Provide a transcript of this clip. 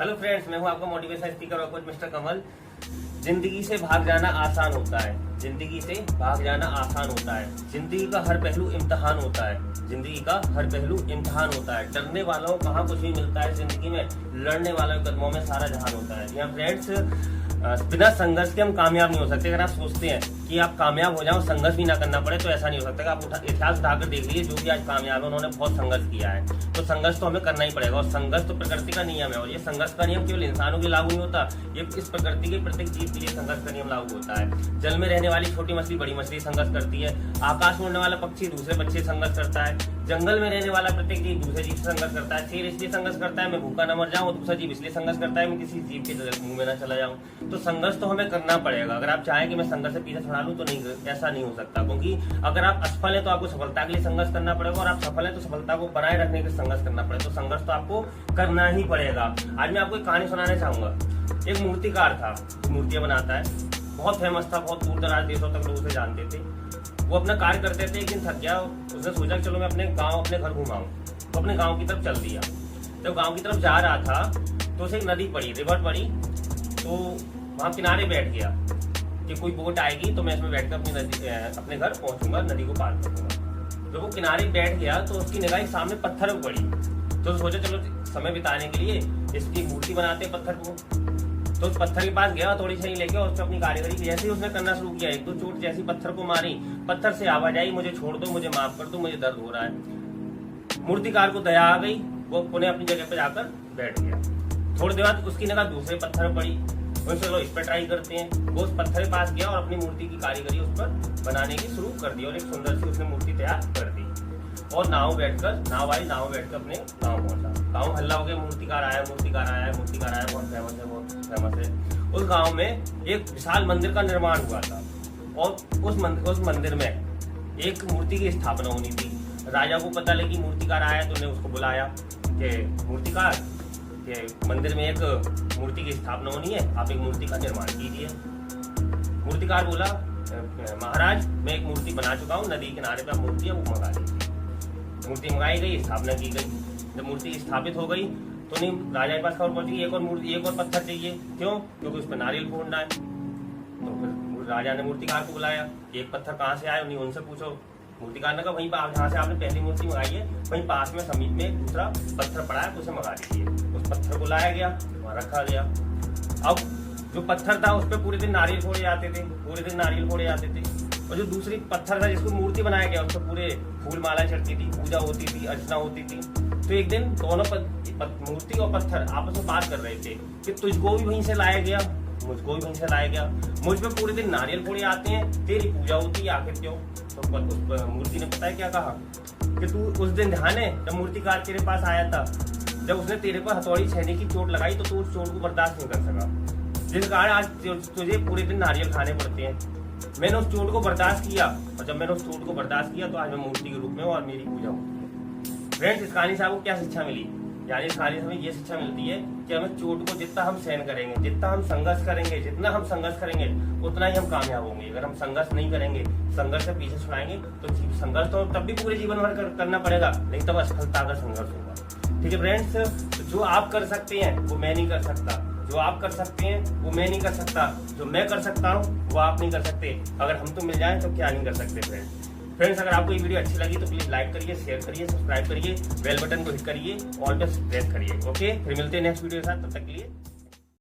Hello friends, मैं हूं आपका मोटिवेशन स्पीकर और कोच मिस्टर कमल। जिंदगी से भाग जाना आसान होता है। जिंदगी से भाग जाना आसान होता है। जिंदगी का हर पहलू इम्तिहान होता है। जिंदगी का हर पहलू इम्तिहान होता है। डरने वालों को कहाँ कुछ भी मिलता है जिंदगी में, लड़ने वालों के कदमों में सारा जहान होता है। यहाँ फ्रेंड्स, बिना संघर्ष के हम कामयाब नहीं हो सकते। अगर आप सोचते हैं कि आप कामयाब हो जाओ, संघर्ष भी ना करना पड़े, तो ऐसा नहीं हो सकता। आप इतिहास उठाकर देख लीजिए, जो भी आज कामयाब है उन्होंने बहुत संघर्ष किया है। तो संघर्ष तो हमें करना ही पड़ेगा, और संघर्ष तो प्रकृति का नियम है। और ये संघर्ष का नियम केवल इंसानों के लागू नहीं होता, ये इस प्रकृति के प्रत्येक जीव के लिए संघर्ष का नियम लागू होता है। जल में रहने वाली छोटी मछली बड़ी मछली संघर्ष करती है। आकाश में उड़ने वाला पक्षी दूसरे पक्षी से संघर्ष करता है। जंगल में रहने वाला प्रत्येक जीव दूसरे जीव से संघर्ष करता है। शेर इसलिए संघर्ष करता है मैं भूखा न मर जाऊं, दूसरा जीव इसलिए संघर्ष करता है मैं किसी जीव के मुंह में न चला जाऊं। तो संघर्ष तो हमें करना पड़ेगा। अगर आप चाहें कि मैं संघर्ष से पीछे छुड़ा लूं, तो नहीं, ऐसा नहीं हो सकता। क्योंकि अगर आप असफल है तो आपको सफलता के लिए संघर्ष करना पड़ेगा, और आप सफल है तो सफलता को बनाए रखने के लिए संघर्ष करना पड़ेगा। तो संघर्ष तो आपको करना ही पड़ेगा। आज मैं आपको एक कहानी सुनाना चाहूंगा। एक मूर्तिकार था, मूर्तियां बनाता है, बहुत फेमस था, बहुत दूर दराज देशों तक लोग उसे जानते थे। वो अपना कार्य करते थे। एक दिन थक गया, उसने सोचा चलो मैं अपने गांव, अपने घर घुमाऊं। तो अपने गांव की तरफ चल दिया। जब गांव की तरफ जा रहा था तो उसे एक नदी पड़ी, रिवर पड़ी। तो वहां किनारे बैठ गया कि कोई बोट आएगी तो मैं इसमें बैठकर अपने घर पहुंचूंगा, नदी को पार करूंगा। जब वो किनारे बैठ गया तो उसकी निगाह सामने पत्थर पर पड़ी। तो सोचा चलो समय बिताने के लिए इसकी मूर्ति बनाते पत्थर को। तो उस पत्थर के पास गया, थोड़ी सी लेके, और उसने अपनी कारीगरी जैसे ही उसने करना शुरू किया, एक दो चोट जैसी पत्थर को मारी, पत्थर से आवाज आई, मुझे छोड़ दो, मुझे माफ कर दो, मुझे दर्द हो रहा है। मूर्तिकार को दया आ गई, वो पुनः अपनी जगह पर जाकर बैठ गया। थोड़ी देर बाद उसकी निगाह दूसरे पत्थर पड़ी। चलो इस पर ट्राई करते हैं। वो उस पत्थर के पास गया और अपनी मूर्ति की कारीगरी उस पर बनाने की शुरू कर दी, और एक सुंदर सी उसने मूर्ति तैयार कर दी। और नाव बैठकर अपने गांव पहुंचा। गांव हल्ला हो गया, मूर्तिकार आया, बहुत फेमस है। उस गांव में एक विशाल मंदिर का निर्माण हुआ था, और उस मंदिर में एक मूर्ति की स्थापना होनी थी। राजा को पता लगी मूर्तिकार आया, तो उन्हें उसको बुलाया कि मूर्तिकार, कि मंदिर में एक मूर्ति की स्थापना होनी है, आप एक मूर्ति का निर्माण कीजिए। मूर्तिकार बोला, महाराज मैं एक मूर्ति बना चुका हूँ, नदी किनारे पे मूर्ति है, वो मंगा लीजिए। मूर्ति मंगाई गई, स्थापना की गई। जब मूर्ति स्थापित हो गई तो नहीं, राजा के पास खबर पहुंची, एक और पत्थर चाहिए। क्यों? क्योंकि उस पर नारियल फोड़ना है। तो फिर राजा ने मूर्तिकार को बुलाया, एक पत्थर कहाँ से आए, उनसे पूछो। मूर्तिकार ने कहा वहीं पर जहाँ से आपने पहली मूर्ति मंगाई है, वहीं पास में समीप में दूसरा पत्थर पड़ा है, तो उसे मंगा लीजिए। उस पत्थर को लाया गया, वहां रखा गया। अब जो पत्थर था उस पर पूरे दिन नारियल फोड़े जाते थे। और जो दूसरी पत्थर था जिसको मूर्ति बनाया गया, उस पर पूरे फूल माला चढ़ती थी, पूजा होती थी, अर्चना होती थी। तो एक दिन दोनों मूर्ति और पत्थर आपस में बात कर रहे थे कि तुझको भी वहीं से लाया गया, मुझको भी वहीं से लाया गया। मुझ पे पूरे दिन नारियल फोड़े आते हैं, तेरी पूजा होती है, आखिर क्यों? तो मूर्ति ने पता है क्या कहा कि तू उस दिन ध्यान है जब मूर्तिकार तेरे पास आया था, जब उसने तेरे पर हथौड़ी छेने की चोट लगाई, तो तू उस चोट को बर्दाश्त नहीं कर सका, जिस कारण आज तुझे पूरे दिन नारियल खाने पड़ते हैं। मैंने उस चोट को बर्दाश्त किया, और जब मैंने उस चोट को बर्दाश्त किया तो आज मैं मूर्ति के रूप में हूं और मेरी पूजा होती है। फ्रेंड्स, इस कहानी से आपको क्या शिक्षा मिली? यानी इस कहानी से हमें ये शिक्षा मिलती है कि हमें चोट को जितना हम सहन करेंगे, जितना हम संघर्ष करेंगे, उतना ही हम कामयाब होंगे। अगर हम संघर्ष नहीं करेंगे, संघर्ष से पीछे छुड़ाएंगे, तो संघर्ष तो तब भी पूरे जीवन भर करना पड़ेगा, नहीं तब असफलता का संघर्ष होगा। ठीक है फ्रेंड्स, तो जो आप कर सकते हैं वो मैं नहीं कर सकता, जो आप कर सकते हैं वो मैं नहीं कर सकता, जो मैं कर सकता हूँ वो आप नहीं कर सकते। अगर हम तो मिल जाए तो क्या नहीं कर सकते फ्रेंड्स। अगर आपको ये वीडियो अच्छी लगी तो प्लीज लाइक करिए, शेयर करिए, सब्सक्राइब करिए, बेल बटन को हिट करिए, ऑल पे प्रेस करिए। ओके, फिर मिलते हैं नेक्स्ट वीडियो के साथ, तब तक के लिए।